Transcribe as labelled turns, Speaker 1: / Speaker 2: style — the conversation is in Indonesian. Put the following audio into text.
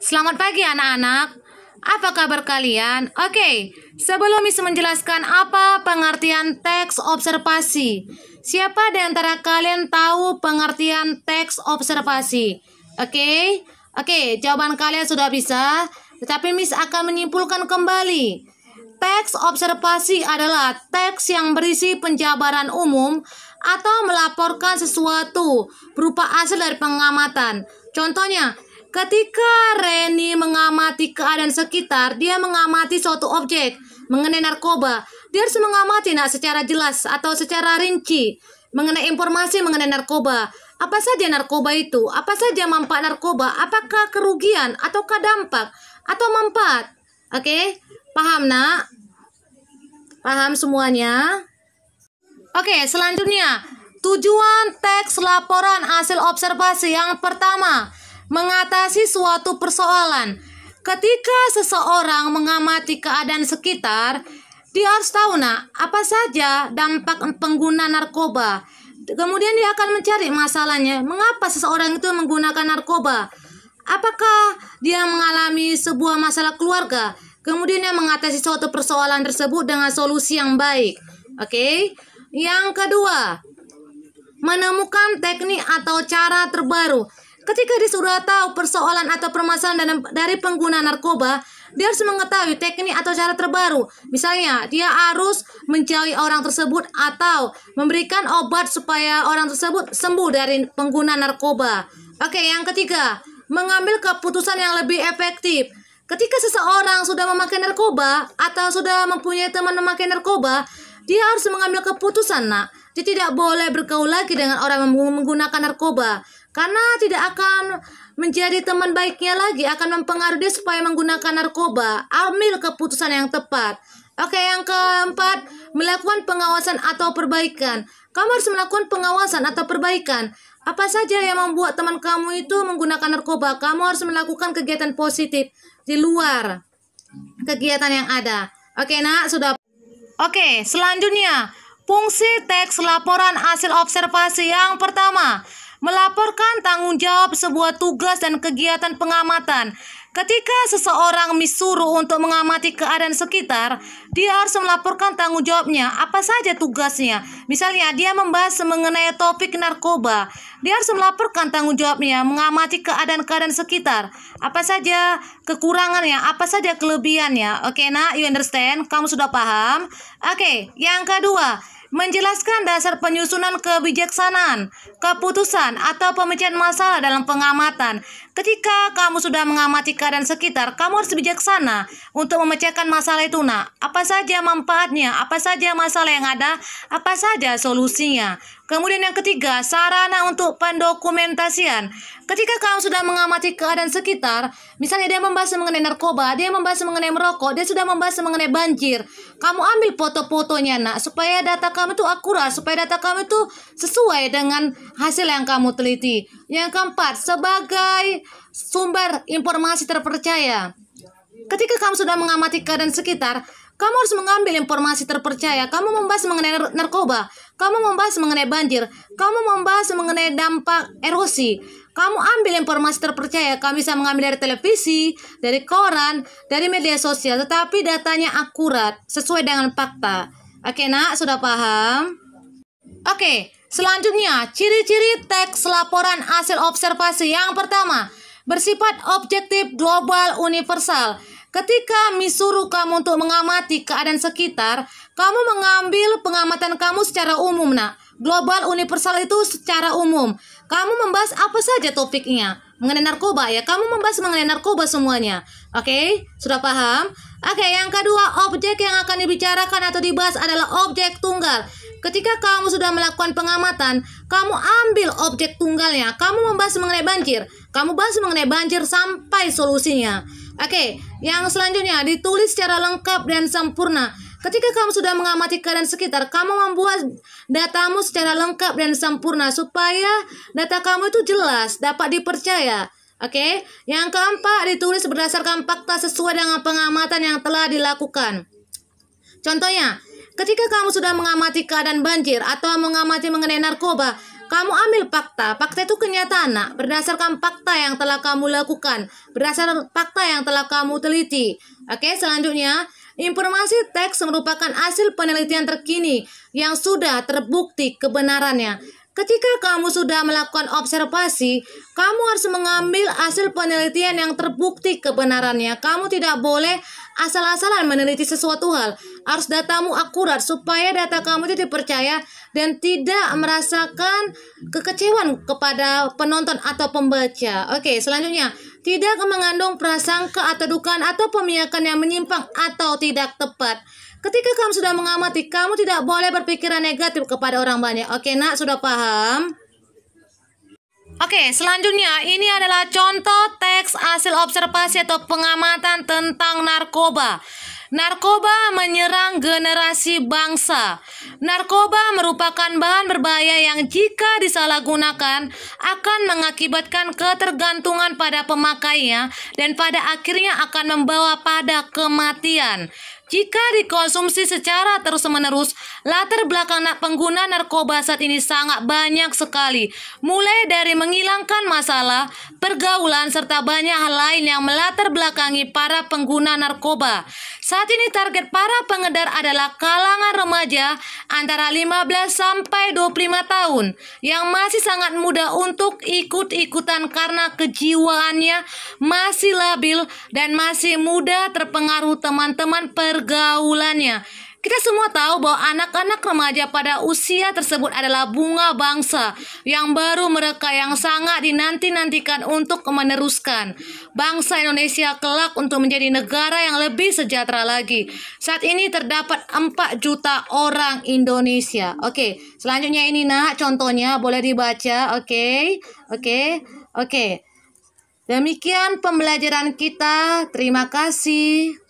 Speaker 1: Selamat pagi anak-anak. Apa kabar kalian? Oke, sebelum Miss menjelaskan apa pengertian teks observasi, siapa di antara kalian tahu pengertian teks observasi? Oke, jawaban kalian sudah bisa, tetapi Miss akan menyimpulkan kembali. Teks observasi adalah teks yang berisi penjabaran umum atau melaporkan sesuatu berupa hasil dari pengamatan. Contohnya, ketika Reni mengamati keadaan sekitar, dia mengamati suatu objek mengenai narkoba. Dia harus mengamati secara jelas atau secara rinci mengenai informasi mengenai narkoba. Apa saja narkoba itu? Apa saja manfaat narkoba? Apakah kerugian ataukah dampak atau manfaat? Oke, paham nak? Paham semuanya? Oke, selanjutnya tujuan teks laporan hasil observasi. Yang pertama, mengatasi suatu persoalan. Ketika seseorang mengamati keadaan sekitar, dia harus tahu apa saja dampak pengguna narkoba. Kemudian dia akan mencari masalahnya. Mengapa seseorang itu menggunakan narkoba? Apakah dia mengalami sebuah masalah keluarga? Kemudian dia mengatasi suatu persoalan tersebut dengan solusi yang baik. Oke. Yang kedua, menemukan teknik atau cara terbaru. Ketika dia sudah tahu persoalan atau permasalahan dari pengguna narkoba, dia harus mengetahui teknik atau cara terbaru. Misalnya, dia harus mencari orang tersebut atau memberikan obat supaya orang tersebut sembuh dari pengguna narkoba. Oke, yang ketiga, mengambil keputusan yang lebih efektif. Ketika seseorang sudah memakai narkoba atau sudah mempunyai teman memakai narkoba, dia harus mengambil keputusan, Dia tidak boleh bergaul lagi dengan orang yang menggunakan narkoba, karena tidak akan menjadi teman baiknya lagi, akan mempengaruhi dia supaya menggunakan narkoba. Ambil keputusan yang tepat. Oke, yang keempat, melakukan pengawasan atau perbaikan. Kamu harus melakukan pengawasan atau perbaikan. Apa saja yang membuat teman kamu itu menggunakan narkoba, kamu harus melakukan kegiatan positif di luar kegiatan yang ada. Oke, sudah. Oke, selanjutnya, fungsi teks laporan hasil observasi. Yang pertama, melaporkan tanggung jawab sebuah tugas dan kegiatan pengamatan. Ketika seseorang disuruh untuk mengamati keadaan sekitar, dia harus melaporkan tanggung jawabnya. Apa saja tugasnya? Misalnya, dia membahas mengenai topik narkoba. Dia harus melaporkan tanggung jawabnya, mengamati keadaan-keadaan sekitar. Apa saja kekurangannya, apa saja kelebihannya. Oke, you understand? Kamu sudah paham? Oke, yang kedua, menjelaskan dasar penyusunan kebijaksanaan, keputusan, atau pemecahan masalah dalam pengamatan. Ketika kamu sudah mengamati keadaan sekitar, kamu harus bijaksana untuk memecahkan masalah itu, Apa saja manfaatnya, apa saja masalah yang ada, apa saja solusinya. Kemudian yang ketiga, sarana untuk pendokumentasian. Ketika kamu sudah mengamati keadaan sekitar, misalnya dia membahas mengenai narkoba, dia membahas mengenai merokok, dia sudah membahas mengenai banjir. Kamu ambil foto-fotonya, supaya data kamu itu akurat, supaya data kamu itu sesuai dengan hasil yang kamu teliti. Yang keempat, sebagai sumber informasi terpercaya. Ketika kamu sudah mengamati keadaan sekitar, kamu harus mengambil informasi terpercaya. Kamu membahas mengenai narkoba, kamu membahas mengenai banjir, kamu membahas mengenai dampak erosi. Kamu ambil informasi terpercaya. Kamu bisa mengambil dari televisi, dari koran, dari media sosial, tetapi datanya akurat, sesuai dengan fakta. Oke, sudah paham? Oke, selanjutnya, ciri-ciri teks laporan hasil observasi. Yang pertama, bersifat objektif, global, universal. Ketika disuruh kamu untuk mengamati keadaan sekitar, kamu mengambil pengamatan kamu secara umum, Global, universal itu secara umum. Kamu membahas apa saja topiknya. Mengenai narkoba, kamu membahas mengenai narkoba semuanya. Oke, sudah paham? Oke, yang kedua, objek yang akan dibicarakan atau dibahas adalah objek tunggal. Ketika kamu sudah melakukan pengamatan, kamu ambil objek tunggalnya. Kamu membahas mengenai banjir. Kamu bahas mengenai banjir sampai solusinya. Oke, yang selanjutnya, ditulis secara lengkap dan sempurna. Ketika kamu sudah mengamati keadaan sekitar, kamu membuat datamu secara lengkap dan sempurna supaya data kamu itu jelas, dapat dipercaya. Oke, yang keempat, ditulis berdasarkan fakta sesuai dengan pengamatan yang telah dilakukan. Contohnya, ketika kamu sudah mengamati keadaan banjir atau mengamati mengenai narkoba, Kamu ambil fakta. Fakta itu kenyataan, nak. Berdasarkan fakta yang telah kamu lakukan. Berdasarkan fakta yang telah kamu teliti. Oke, selanjutnya. Informasi teks merupakan hasil penelitian terkini yang sudah terbukti kebenarannya. Ketika kamu sudah melakukan observasi, kamu harus mengambil hasil penelitian yang terbukti kebenarannya. Kamu tidak boleh asal-asalan meneliti sesuatu hal. Harus datamu akurat supaya data kamu itu dipercaya dan tidak merasakan kekecewaan kepada penonton atau pembaca. Oke, selanjutnya. Tidak mengandung prasangka atau dugaan atau pemiakan yang menyimpang atau tidak tepat. Ketika kamu sudah mengamati, kamu tidak boleh berpikiran negatif kepada orang banyak. Oke, nak, sudah paham? Oke, selanjutnya ini adalah contoh teks hasil observasi atau pengamatan tentang narkoba. Narkoba menyerang generasi bangsa. Narkoba merupakan bahan berbahaya yang jika disalahgunakan akan mengakibatkan ketergantungan pada pemakainya dan pada akhirnya akan membawa pada kematian. Jika dikonsumsi secara terus-menerus, latar belakang pengguna narkoba saat ini sangat banyak sekali. Mulai dari menghilangkan masalah, pergaulan, serta banyak hal lain yang melatar belakangi para pengguna narkoba. Saat ini target para pengedar adalah kalangan remaja antara 15 sampai 25 tahun yang masih sangat muda untuk ikut-ikutan karena kejiwaannya masih labil dan masih mudah terpengaruh teman-teman pergaulannya. Kita semua tahu bahwa anak-anak remaja pada usia tersebut adalah bunga bangsa yang baru mereka yang sangat dinanti-nantikan untuk meneruskan bangsa Indonesia kelak untuk menjadi negara yang lebih sejahtera lagi. Saat ini terdapat 4 juta orang Indonesia. Oke, selanjutnya ini, nak, contohnya boleh dibaca. Oke. Demikian pembelajaran kita. Terima kasih.